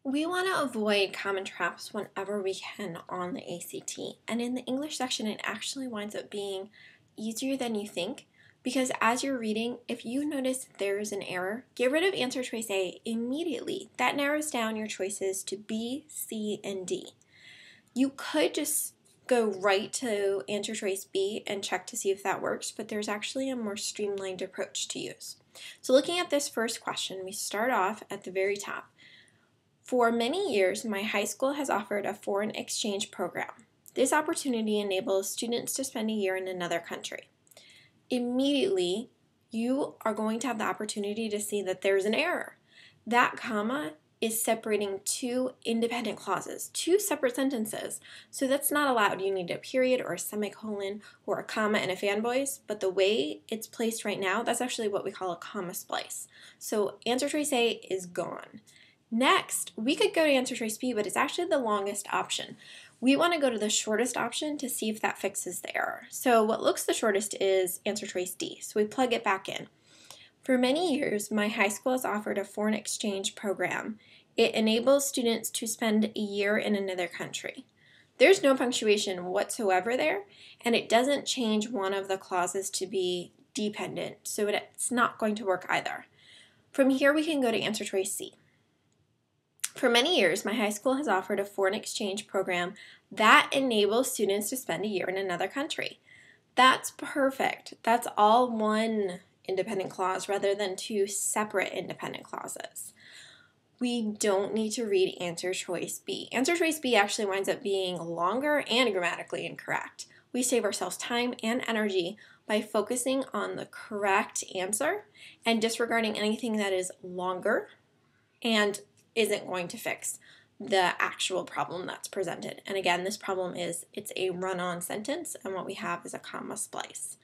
We want to avoid common traps whenever we can on the ACT. And in the English section, it actually winds up being easier than you think because as you're reading, if you notice there's an error, get rid of answer choice A immediately. That narrows down your choices to B, C, and D. You could just go right to answer choice B and check to see if that works, but there's actually a more streamlined approach to use. So looking at this first question, we start off at the very top. For many years, my high school has offered a foreign exchange program. This opportunity enables students to spend a year in another country. Immediately, you are going to have the opportunity to see that there's an error. That comma is separating two independent clauses, two separate sentences. So that's not allowed. You need a period or a semicolon or a comma and a fanboys, but the way it's placed right now, that's actually what we call a comma splice. So answer choice A is gone. Next, we could go to answer choice B, but it's actually the longest option. We want to go to the shortest option to see if that fixes the error. So what looks the shortest is answer choice D. So we plug it back in. For many years, my high school has offered a foreign exchange program. It enables students to spend a year in another country. There's no punctuation whatsoever there, and it doesn't change one of the clauses to be dependent, so it's not going to work either. From here, we can go to answer choice C. For many years, my high school has offered a foreign exchange program that enables students to spend a year in another country. That's perfect. That's all one independent clause rather than two separate independent clauses. We don't need to read answer choice B. Answer choice B actually winds up being longer and grammatically incorrect. We save ourselves time and energy by focusing on the correct answer and disregarding anything that is longer and isn't going to fix the actual problem that's presented. And again, this problem is it's a run-on sentence, and what we have is a comma splice.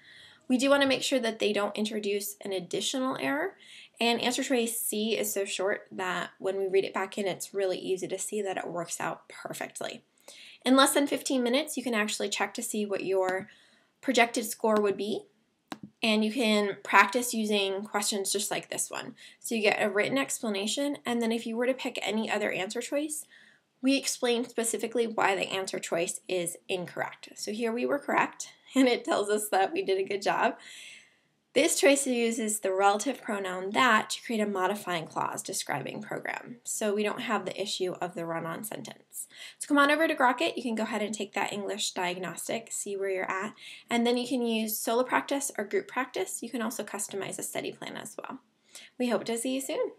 We do want to make sure that they don't introduce an additional error, and answer choice C is so short that when we read it back in, it's really easy to see that it works out perfectly. In less than 15 minutes, you can actually check to see what your projected score would be, and you can practice using questions just like this one. So you get a written explanation, and then if you were to pick any other answer choice, we explain specifically why the answer choice is incorrect. So here we were correct, and it tells us that we did a good job. This choice uses the relative pronoun that to create a modifying clause describing program. So we don't have the issue of the run-on sentence. So come on over to Grokkit. You can go ahead and take that English diagnostic, see where you're at, and then you can use solo practice or group practice. You can also customize a study plan as well. We hope to see you soon.